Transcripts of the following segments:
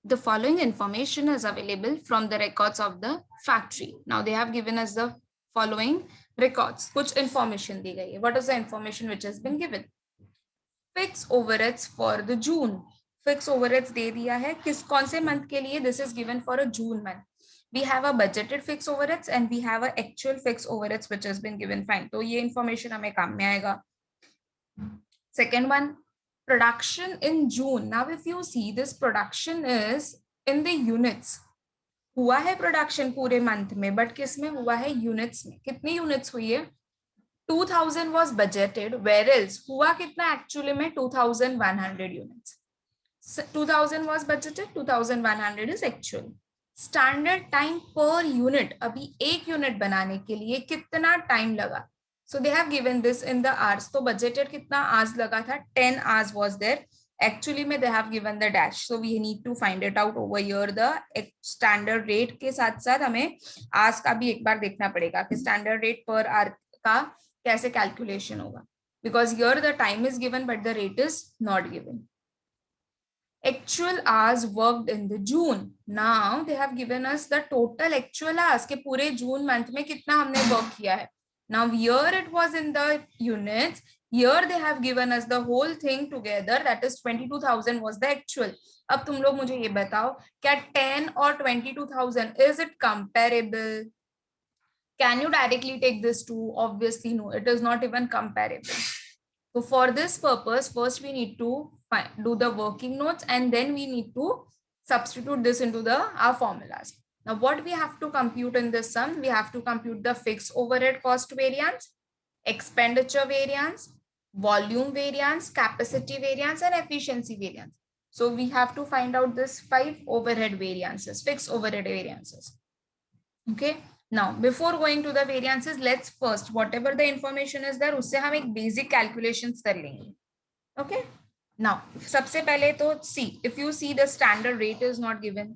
The following information is available from the records of the factory. Now they have given us the following records. कुछ information दी गई है. What is the information which has been given? Fixed overheads for the June. Fixed overheads दे दिया है किस कौन से month के लिए? This is given for a June month. We have a budgeted fixed overheads and we have a actual fixed overheads which has been given. Fine. तो ये information हमें काम में आएगा. Second one, production in June. Now if you see, this production is in the units. हुआ है production पूरे month में, but किस में हुआ है? Units में. कितनी units हुई है? 2000 was budgeted, whereas हुआ कितना actually में? 2100 units. 2000 was budgeted, 2100 is actual. Standard time per unit, अभी एक unit बनाने के लिए कितना time लगा? So they have given this in the hours. तो budgeted कितना hours लगा था? 10 hours was there. Actually में they have given the dash. So we need to find it out over here. The standard rate के साथ साथ हमें hours का भी एक बार देखना पड़ेगा कि standard rate per hour का कैसे calculation होगा. Because here the time is given but the rate is not given. Actual hours worked in the June. Now they have given us the total actual hours के पूरे June month में कितना हमने work किया है. Now here it was in the units. Here they have given us the whole thing together. That is 22,000 was the actual. अब तुम लोग मुझे ये बताओ क्या 10 और 22,000 is it comparable? Can you directly take this two? Obviously no. It is not even comparable. So for this purpose, first we need to do the working notes and then we need to substitute this into our formulas. Now what we have to compute in this sum? We have to compute the fixed overhead cost variance, expenditure variance, volume variance, capacity variance and efficiency variance. So we have to find out this 5 overhead variances, fixed overhead variances. Okay. Now, before going to the variances, let's first, whatever the information is there, उससे हम एक basic calculations कर लेंगे. Okay. Now, सबसे पहले तो see, if you see the standard rate is not given.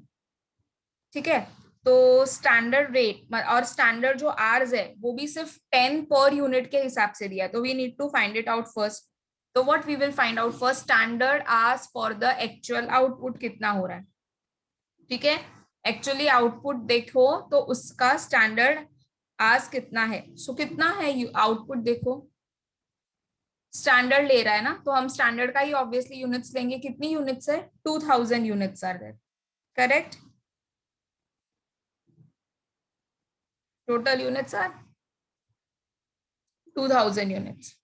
ठीक है. तो standard rate और standard जो hours है, वो भी सिर्फ 10 per unit के हिसाब से दिया. तो we need to find it out first. तो what we will find out first, standard hours for the actual output कितना हो रहा है. ठीक है. एक्चुअली आउटपुट देखो तो उसका स्टैंडर्ड आज कितना है. सो कितना है आउटपुट देखो, स्टैंडर्ड ले रहा है ना, तो हम स्टैंडर्ड का ही ऑब्वियसली यूनिट्स लेंगे. कितनी यूनिट्स है? 2000 units are there. Correct. Total units are 2000 units.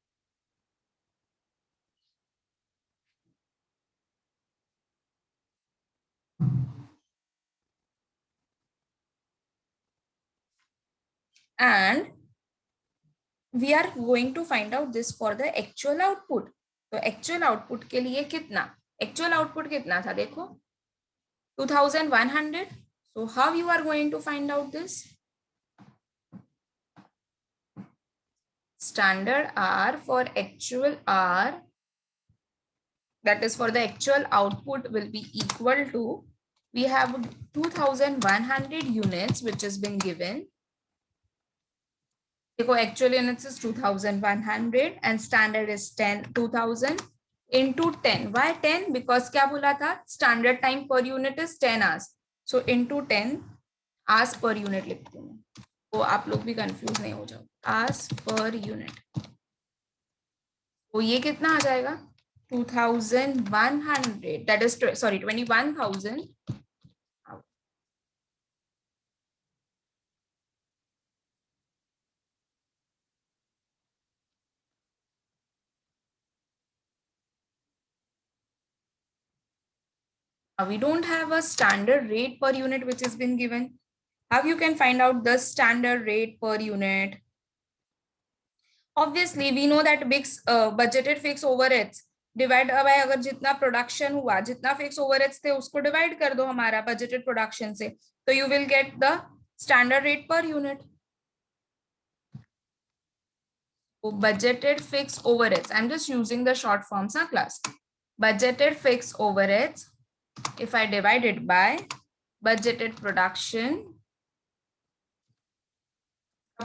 and we are going to find out this for the actual output. तो actual output के लिए कितना, actual output कितना था देखो 2100. so how you are going to find out this? Standard R for actual R, that is for the actual output, will be equal to, we have 2100 units which has been given. देखो actual units is 2100 and standard is 2000 into 10. Why 10? Because क्या बोला था, standard time per unit is 10 hours. So into 10 hours per unit लिखते हैं. तो आप लोग भी कंफ्यूज नहीं हो जाओ. hours per unit. तो ये कितना आ जाएगा? 2100. That is sorry 21,000. We don't have a standard rate per unit which has been given. How you can find out the standard rate per unit? Obviously we know that big budgeted fixed overheads divide by अगर जितना production हुआ, जितना fix overheads थे उसको divide कर दो हमारा budgeted production से, तो you will get the standard rate per unit. budgeted fixed overheads, I'm just using the short forms na class. Budgeted fixed overheads, if I divide it by budgeted production,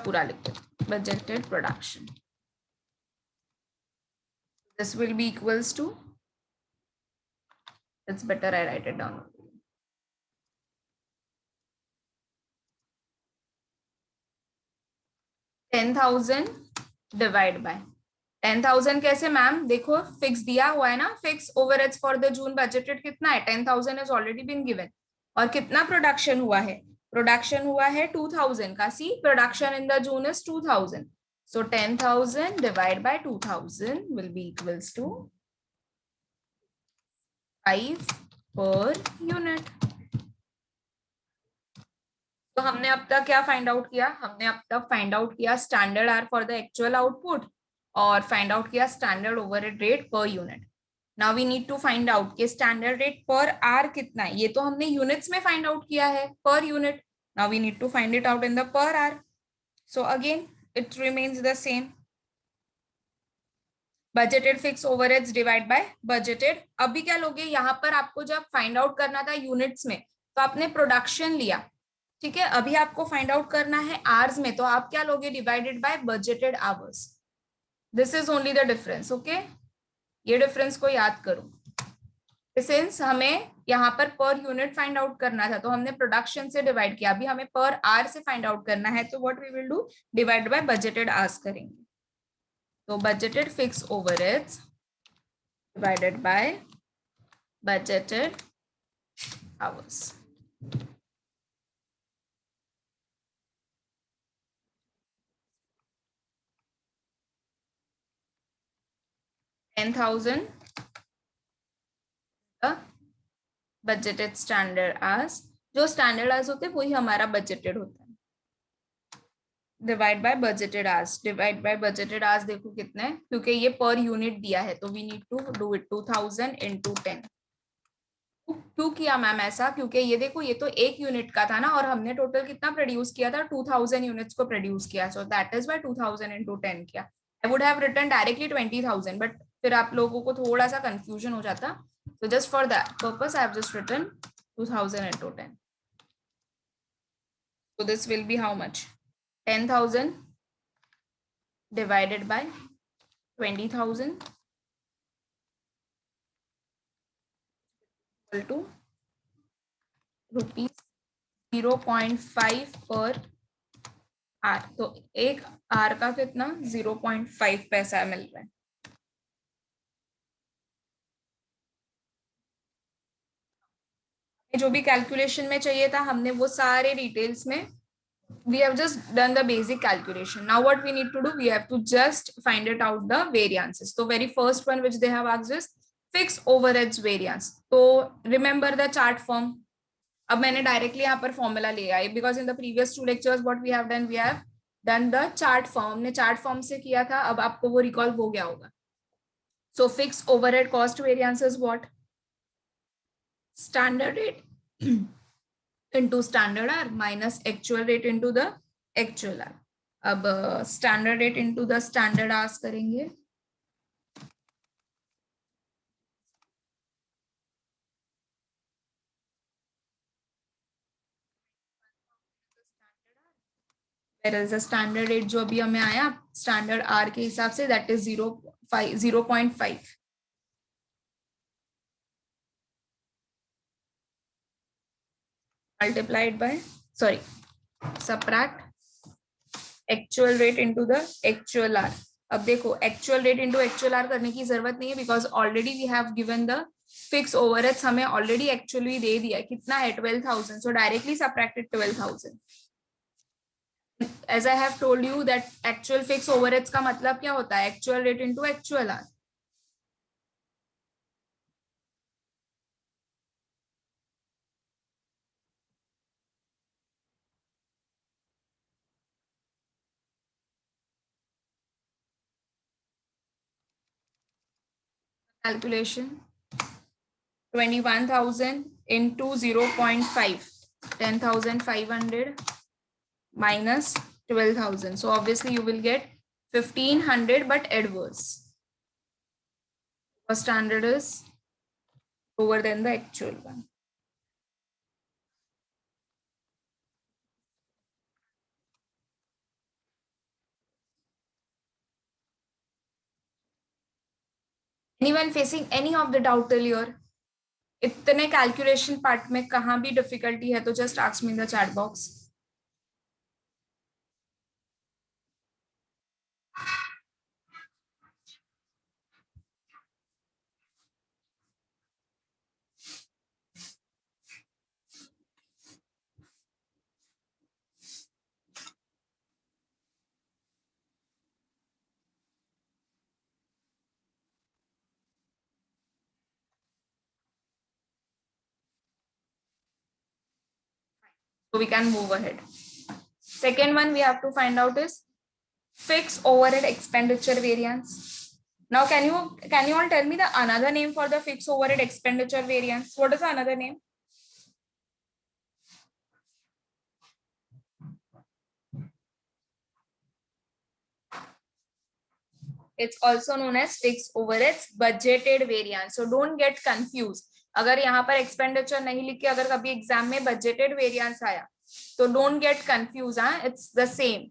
पूरा लिखते budgeted production, this will be equals to, it's better I write it down. 10,000 divide by 10,000 कैसे ma'am, देखो fix दिया हुआ है ना, fix overheads for the June budgeted कितना है, 10,000 इज ऑलरेडी बीन गिवन। और कितना प्रोडक्शन हुआ है, प्रोडक्शन हुआ है 2,000 का, C production in the June is 2,000, so 10,000 divided by 2,000 will be equals to 5 per unit। तो हमने अब तक क्या फाइंड आउट किया, हमने अब तक फाइंड आउट किया standard hour for the actual output और फाइंड आउट किया standard overhead rate per unit. Now we need to find out कि स्टैंडर्ड रेट पर आर कितना है, ये तो हमने यूनिट्स में फाइंड आउट किया है per unit, now we need to find it out in the per hour, so again it remains the same, budgeted fixed overheads divide by budgeted. अभी क्या लोगे, यहाँ पर आपको जब फाइंड आउट करना था यूनिट्स में तो आपने प्रोडक्शन लिया, ठीक है, अभी आपको फाइंड आउट करना है आवर्स में, तो आप क्या लोगे, divided by budgeted hours, this is only the difference, okay, ये डिफरेंस को याद करो। सिंस हमें यहाँ पर यूनिट फाइंड आउट करना था तो हमने प्रोडक्शन से डिवाइड किया, अभी हमें पर आवर से फाइंड आउट करना है, तो what we will do, divide by budgeted hours करेंगे, तो budgeted fixed overheads divided by budgeted hours। 10,000 budgeted standard hours, जो स्टैंडर्ड आवर्स होते हैं वही हमारा बजटेड होता है, divide by budgeted hours, divide by budgeted hours देखो कितने हैं, क्योंकि ये पर यूनिट दिया है तो we need to do it 2,000 into 10। क्यों किया मैम ऐसा, क्योंकि ये देखो ये तो एक यूनिट का था ना, और हमने टोटल कितना प्रोड्यूस किया था, 2,000 यूनिट्स को प्रोड्यूस किया, so that is by 2,000 into 10 किया। I would have written directly 20,000 but फिर आप लोगों को थोड़ा सा कंफ्यूजन हो जाता, so just for that purpose I have just written 2,000 into 10, so this will be how much, 10,000 divided by 20,000 equal to rupees 0.5 पर आर, तो एक आर का कितना 0.5 पैसा मिल रहा है। जो भी कैलकुलेशन में चाहिए था हमने वो सारे डिटेल्स में we have just done the basic calculation. Now what we need to do, we have to just find it out the variances. So very first one which they have asked is fixed overheads variance. So remember the chart form. अब मैंने directly यहाँ पर formula लिया है because in the previous 2 lectures what we have done the chart form, हमने chart form से किया था, अब आपको वो रिकॉल हो गया होगा। So fixed overhead cost variance is what, standard rate into standard R minus actual rate into the actual R। अब standard rate into the standard hours करेंगे, whereas the standard rate जो अभी हमें आया स्टैंडर्ड आर के हिसाब से that is 0.5 multiplied by sorry subtract actual rate into the actual hour. अब देखो actual rate into actual hour करने की जरूरत नहीं है because already we have given the fixed overheads, हमें ऑलरेडी एक्चुअली दे दिया है कितना है 12,000, so directly subtracted 12,000। As I have told you that actual fixed overheads का मतलब क्या होता है, actual rate into actual hour. Calculation 21,000 into 0.5, 10,500 minus 12,000, so obviously you will get 1,500 but adverse, the standard is lower than the actual one। Anyone facing any of the doubt till here? इतने calculation part में कहाँ भी difficulty है तो just ask me in the chat box. So we can move ahead. Second one we have to find out is fixed overhead expenditure variance. Now can you all tell me the another name for the fixed overhead expenditure variance? What is the another name? It's also known as fixed overheads budgeted variance. So don't get confused. अगर यहाँ पर expenditure नहीं लिख के अगर कभी exam में budgeted variance आया तो don't get confused. It's the same.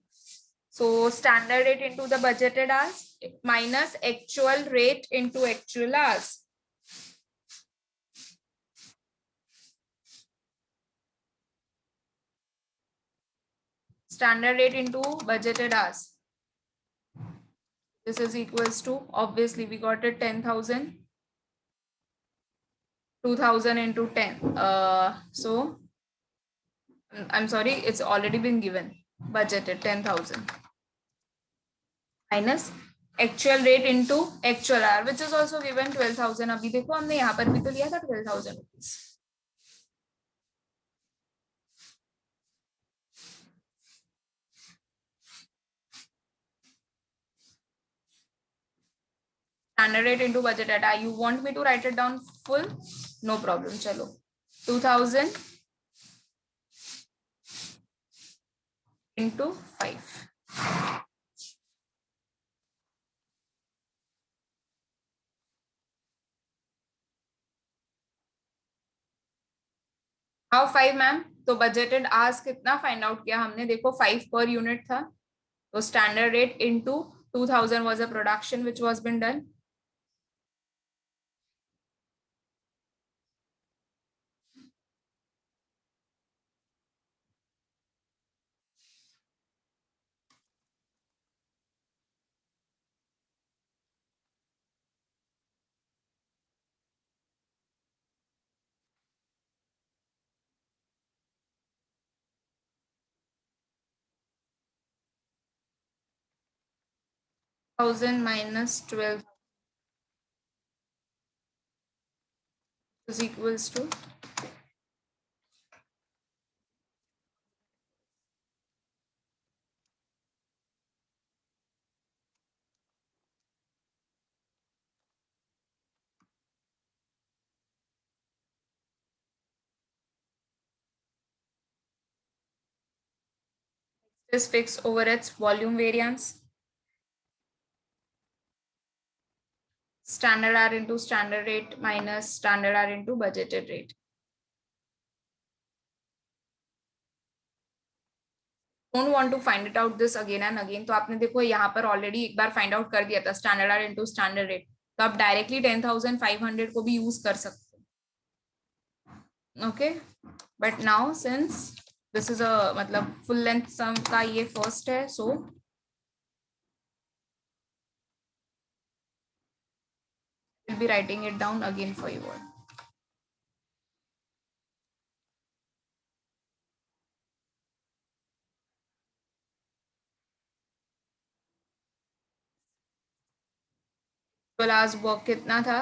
So standard rate into the budgeted hours minus actual rate into actual hours. Standard rate into budgeted hours. This is equals to, obviously we got it 10,000. 2000 into 10. So I'm sorry, it's already been given. Budgeted 10,000 minus actual rate into actual hour, which is also given 12,000. अभी देखो हमने यहाँ पर भी तो लिया था 12,000 rupees. Standard rate into budget data. You want me to write it down full? No problem. Chalo. 2000 into 5. How 5 ma'am? तो बजटेड आवर्स कितना फाइंड आउट किया हमने? देखो 5 पर यूनिट था, तो standard rate into 2000 was a production which was been done. 1000 minus 12 is equals to is fixed over its volume variance. Standard R into standard rate minus standard R into budgeted rate. Don't want to find it out this again and again. तो आपने देखो यहाँ पर already एक बार find out कर दिया था standard hour into standard rate, तो आप डायरेक्टली 10,500 को भी यूज कर सकते हो. Okay, but now since this is a मतलब फुल लेंथ सम का ये फर्स्ट है, so will be writing it down again for you all. तो लास्ट वर्क कितना था?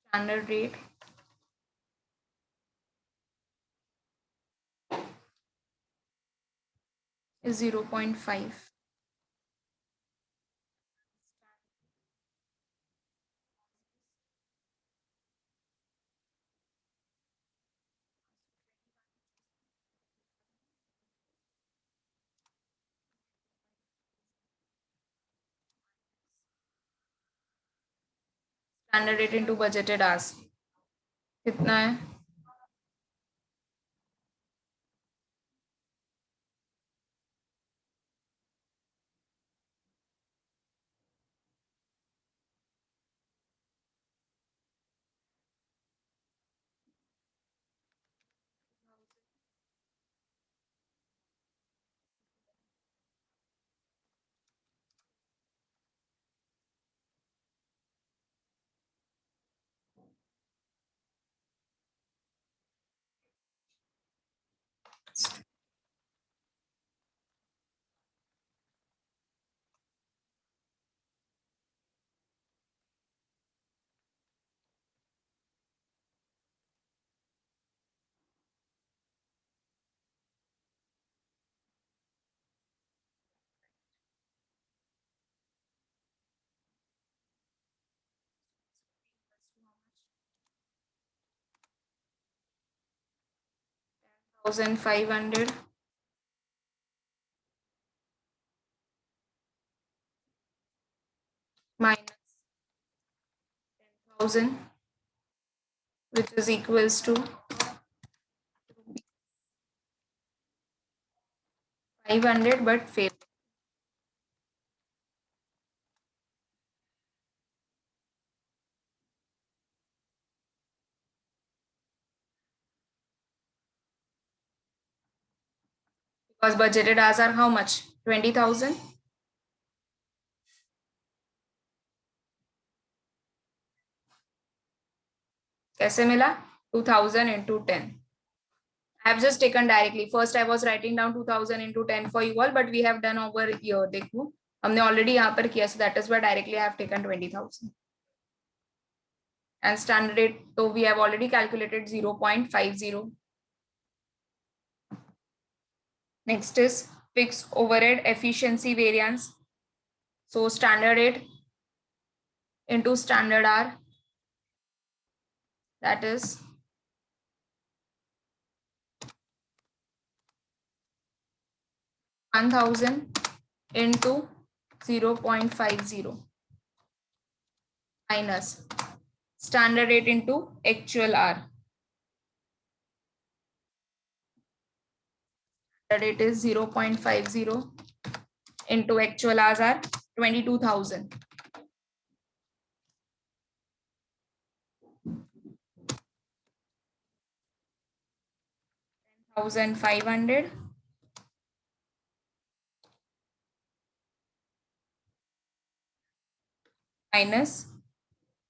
Standard rate is 0.5. Standard rate into budgeted hours कितना है? 1500 minus 10,000, which is equals to 500 but fail. Because budgeted hours are how much? 20,000. कैसे मिला? 2000 into 10. I have just taken directly. First I was writing down 2000 into 10 for you all, but we have done over here. देखो हमने already यहाँ पर किया, so that is why directly I have taken 20,000. And standard rate, so we have already calculated 0.50. Next is fixed overhead efficiency variance. So standard rate into standard hour, that is 1000 into 0.50 minus standard rate into actual hour. Standard rate is 0.50 into actual hours are 22,000. 10,500 minus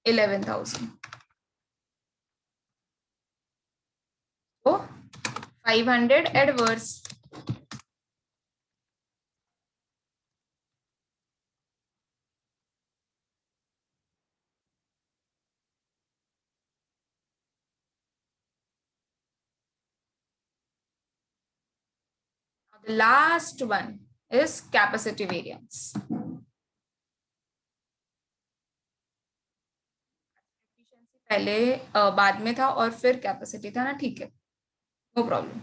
11,000. So 500 adverse. The last one is capacity variance. पहले बाद में था और फिर capacity था ना, ठीक है, no problem.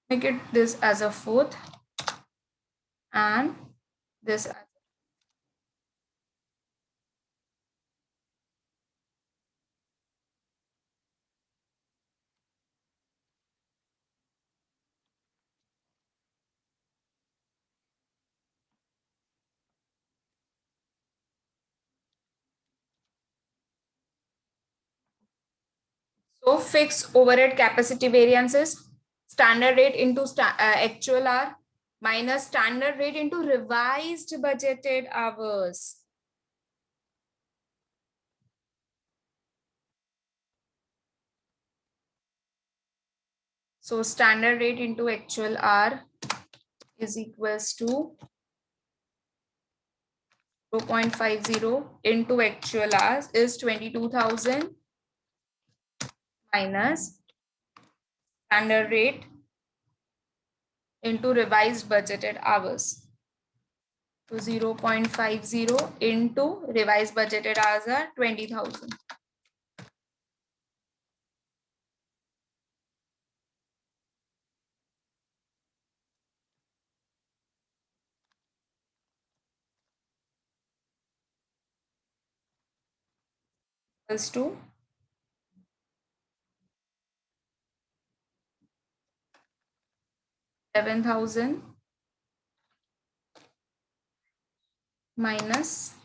Make it this as a fourth and this as so fixed overhead capacity variance is standard rate into actual hour minus standard rate into revised budgeted hours. So standard rate into actual hour is equals to 0.50 into actual hours is 22,000 minus standard rate into revised budgeted hours. So 0.50 into revised budgeted hours are 20,000. Equals to 7,000 minus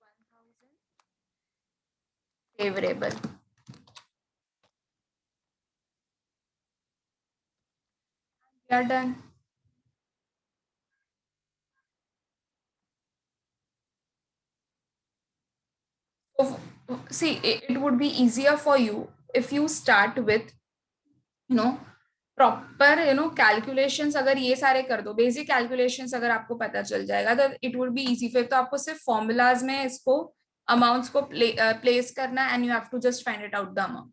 1,000 favorable. We are done. So, see, it would be easier for you if you start with, proper calculations अगर ये सारे कर दो, basic calculations अगर आपको पता चल जाएगा तो इट वुड बी इजी. फिर तो आपको सिर्फ फॉर्मूलाज में इसको अमाउंट्स को प्लेस करना and you have to just find it out the amount.